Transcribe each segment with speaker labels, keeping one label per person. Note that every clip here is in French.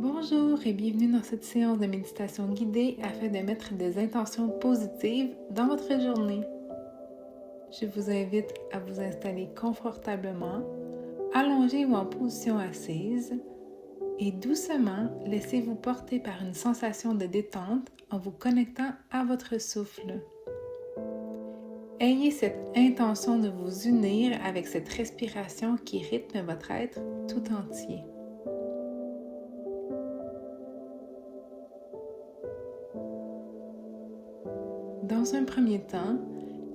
Speaker 1: Bonjour et bienvenue dans cette séance de méditation guidée afin de mettre des intentions positives dans votre journée. Je vous invite à vous installer confortablement, allongé ou en position assise et doucement laissez-vous porter par une sensation de détente en vous connectant à votre souffle. Ayez cette intention de vous unir avec cette respiration qui rythme votre être tout entier. Dans un premier temps,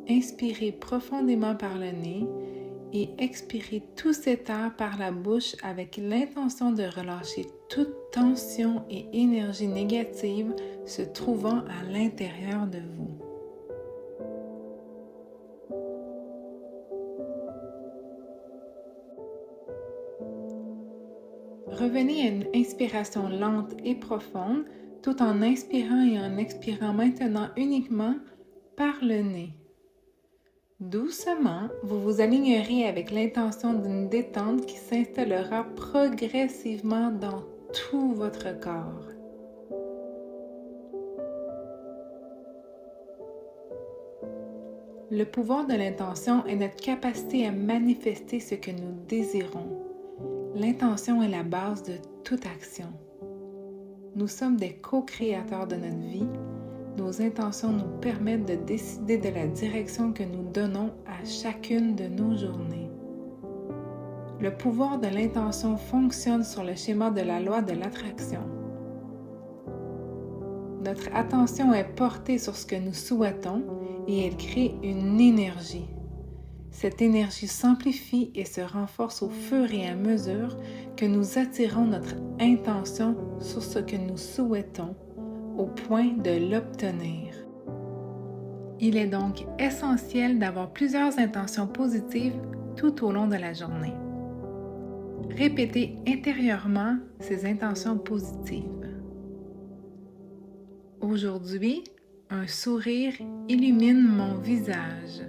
Speaker 1: inspirez profondément par le nez et expirez tout cet air par la bouche avec l'intention de relâcher toute tension et énergie négative se trouvant à l'intérieur de vous. Revenez à une inspiration lente et profonde tout en inspirant et en expirant maintenant uniquement par le nez. Doucement, vous vous alignerez avec l'intention d'une détente qui s'installera progressivement dans tout votre corps. Le pouvoir de l'intention est notre capacité à manifester ce que nous désirons. L'intention est la base de toute action. Nous sommes des co-créateurs de notre vie. Nos intentions nous permettent de décider de la direction que nous donnons à chacune de nos journées. Le pouvoir de l'intention fonctionne sur le schéma de la loi de l'attraction. Notre attention est portée sur ce que nous souhaitons et elle crée une énergie. Cette énergie s'amplifie et se renforce au fur et à mesure que nous attirons notre intention sur ce que nous souhaitons au point de l'obtenir. Il est donc essentiel d'avoir plusieurs intentions positives tout au long de la journée. Répétez intérieurement ces intentions positives. Aujourd'hui, un sourire illumine mon visage.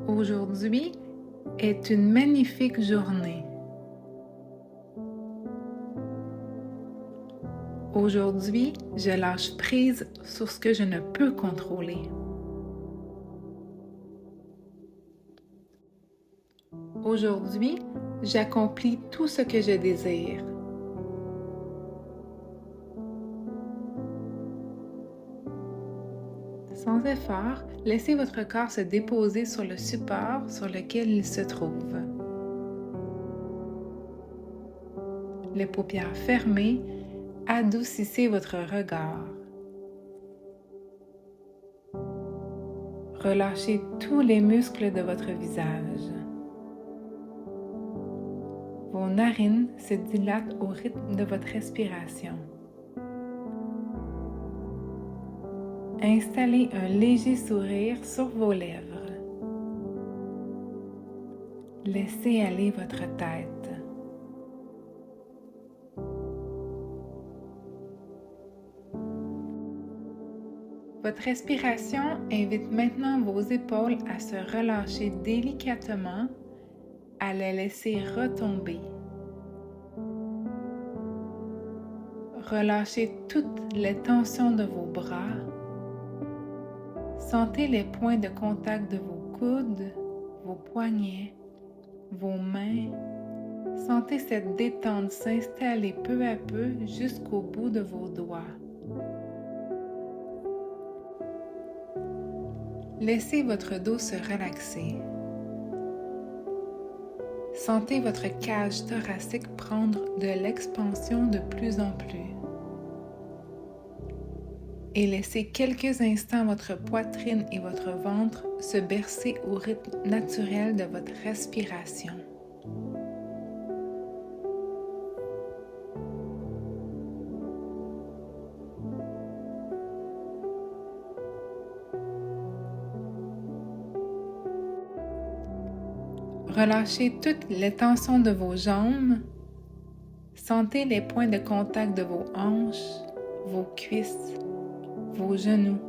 Speaker 1: Aujourd'hui est une magnifique journée. Aujourd'hui, je lâche prise sur ce que je ne peux contrôler. Aujourd'hui, j'accomplis tout ce que je désire. Sans effort, laissez votre corps se déposer sur le support sur lequel il se trouve. Les paupières fermées, adoucissez votre regard. Relâchez tous les muscles de votre visage. Vos narines se dilatent au rythme de votre respiration. Installez un léger sourire sur vos lèvres. Laissez aller votre tête. Votre respiration invite maintenant vos épaules à se relâcher délicatement, à les laisser retomber. Relâchez toutes les tensions de vos bras. Sentez les points de contact de vos coudes, vos poignets, vos mains. Sentez cette détente s'installer peu à peu jusqu'au bout de vos doigts. Laissez votre dos se relaxer. Sentez votre cage thoracique prendre de l'expansion de plus en plus. Et laissez quelques instants votre poitrine et votre ventre se bercer au rythme naturel de votre respiration. Relâchez toutes les tensions de vos jambes. Sentez les points de contact de vos hanches, vos cuisses, vos genoux,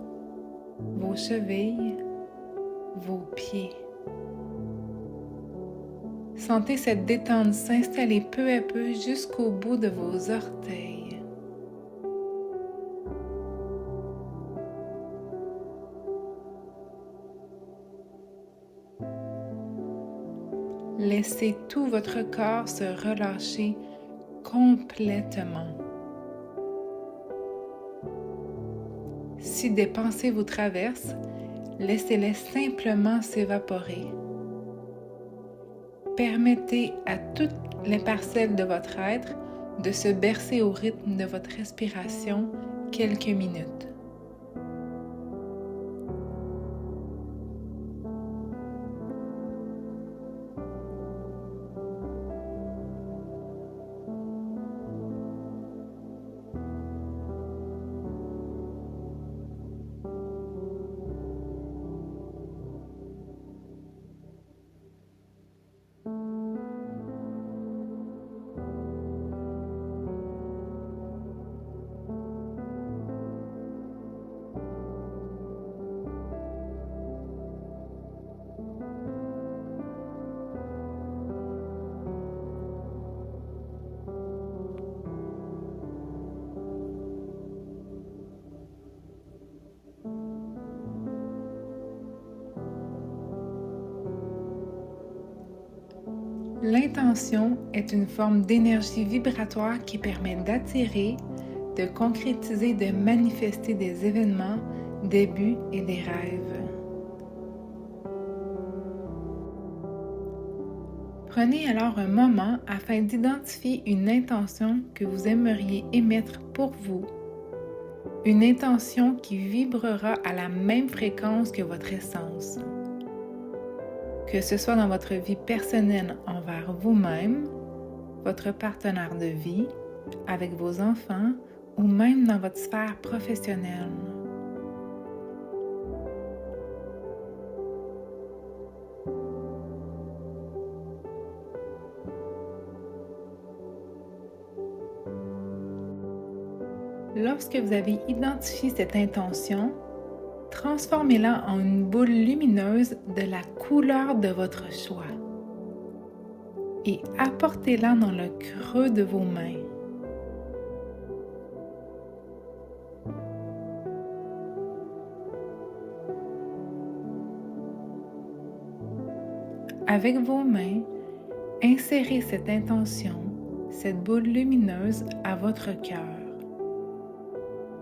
Speaker 1: vos chevilles, vos pieds. Sentez cette détente s'installer peu à peu jusqu'au bout de vos orteils. Laissez tout votre corps se relâcher complètement. Si des pensées vous traversent, laissez-les simplement s'évaporer. Permettez à toutes les parcelles de votre être de se bercer au rythme de votre respiration quelques minutes. L'intention est une forme d'énergie vibratoire qui permet d'attirer, de concrétiser, de manifester des événements, des buts et des rêves. Prenez alors un moment afin d'identifier une intention que vous aimeriez émettre pour vous. Une intention qui vibrera à la même fréquence que votre essence. Que ce soit dans votre vie personnelle envers vous-même, votre partenaire de vie, avec vos enfants ou même dans votre sphère professionnelle. Lorsque vous avez identifié cette intention, transformez-la en une boule lumineuse de la couleur de votre choix et apportez-la dans le creux de vos mains. Avec vos mains, insérez cette intention, cette boule lumineuse à votre cœur.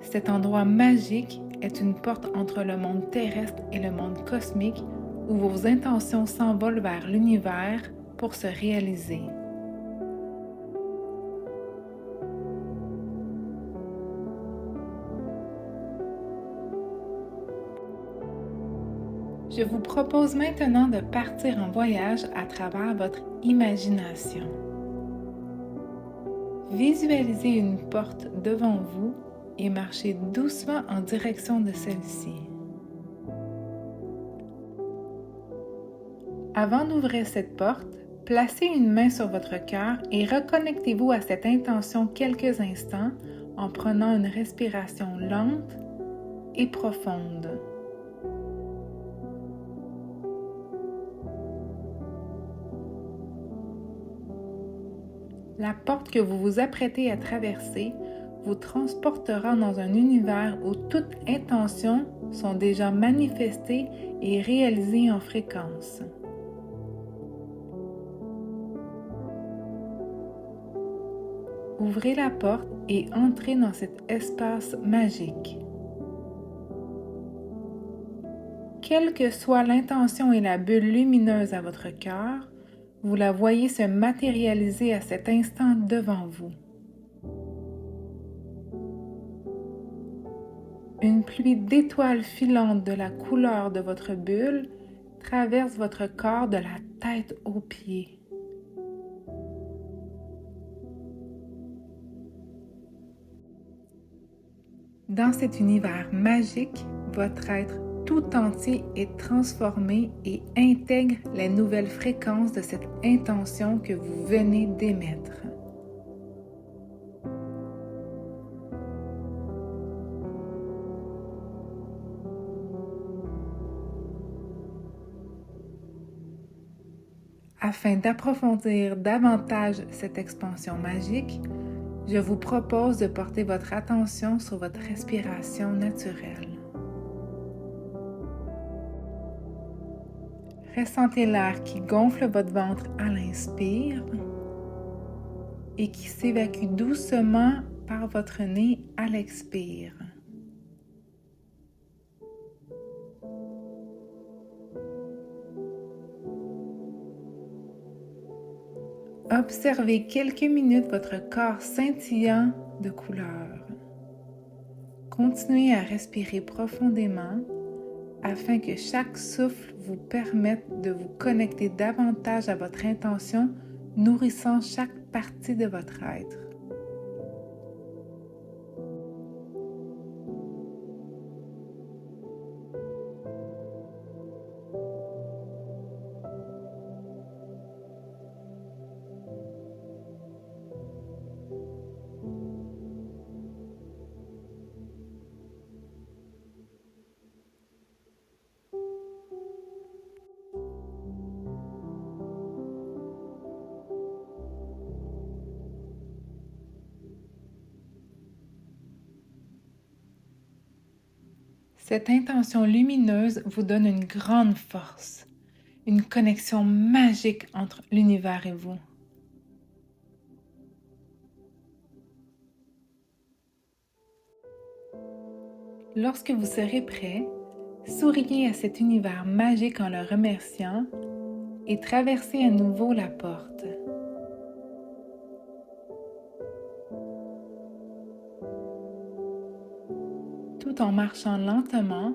Speaker 1: Cet endroit magique est une porte entre le monde terrestre et le monde cosmique où vos intentions s'envolent vers l'univers pour se réaliser. Je vous propose maintenant de partir en voyage à travers votre imagination. Visualisez une porte devant vous et marchez doucement en direction de celle-ci. Avant d'ouvrir cette porte, placez une main sur votre cœur et reconnectez-vous à cette intention quelques instants en prenant une respiration lente et profonde. La porte que vous vous apprêtez à traverser vous transportera dans un univers où toutes intentions sont déjà manifestées et réalisées en fréquence. Ouvrez la porte et entrez dans cet espace magique. Quelle que soit l'intention et la bulle lumineuse à votre cœur, vous la voyez se matérialiser à cet instant devant vous. Une pluie d'étoiles filantes de la couleur de votre bulle traverse votre corps de la tête aux pieds. Dans cet univers magique, votre être tout entier est transformé et intègre les nouvelles fréquences de cette intention que vous venez d'émettre. Afin d'approfondir davantage cette expansion magique, je vous propose de porter votre attention sur votre respiration naturelle. Ressentez l'air qui gonfle votre ventre à l'inspire et qui s'évacue doucement par votre nez à l'expire. Observez quelques minutes votre corps scintillant de couleurs. Continuez à respirer profondément afin que chaque souffle vous permette de vous connecter davantage à votre intention, nourrissant chaque partie de votre être. Cette intention lumineuse vous donne une grande force, une connexion magique entre l'univers et vous. Lorsque vous serez prêt, souriez à cet univers magique en le remerciant et traversez à nouveau la porte. Tout en marchant lentement,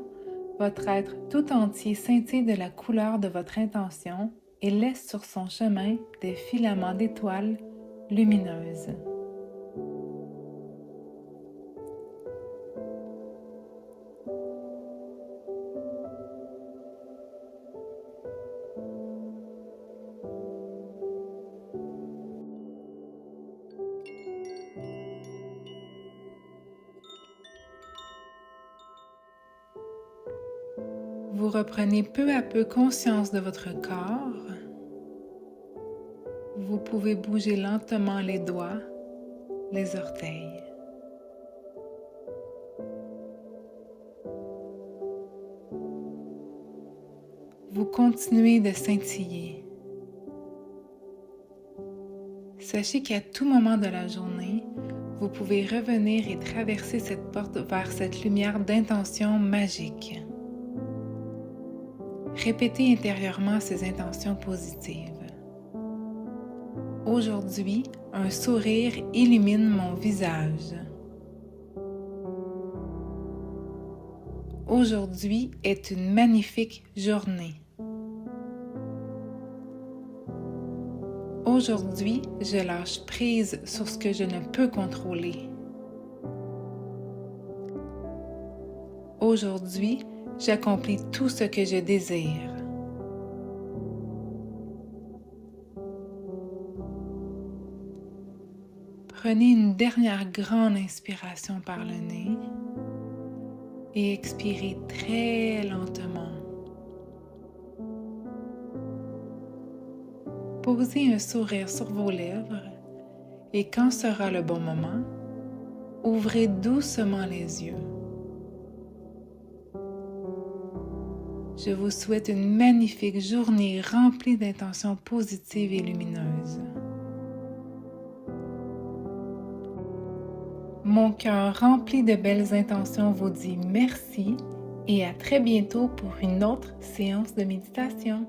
Speaker 1: votre être tout entier scintille de la couleur de votre intention et laisse sur son chemin des filaments d'étoiles lumineuses. Vous reprenez peu à peu conscience de votre corps. Vous pouvez bouger lentement les doigts, les orteils. Vous continuez de scintiller. Sachez qu'à tout moment de la journée, vous pouvez revenir et traverser cette porte vers cette lumière d'intention magique. Répétez intérieurement ces intentions positives. Aujourd'hui, un sourire illumine mon visage. Aujourd'hui est une magnifique journée. Aujourd'hui, je lâche prise sur ce que je ne peux contrôler. Aujourd'hui, j'accomplis tout ce que je désire. Prenez une dernière grande inspiration par le nez et expirez très lentement. Posez un sourire sur vos lèvres et quand sera le bon moment, ouvrez doucement les yeux. Je vous souhaite une magnifique journée remplie d'intentions positives et lumineuses. Mon cœur rempli de belles intentions vous dit merci et à très bientôt pour une autre séance de méditation.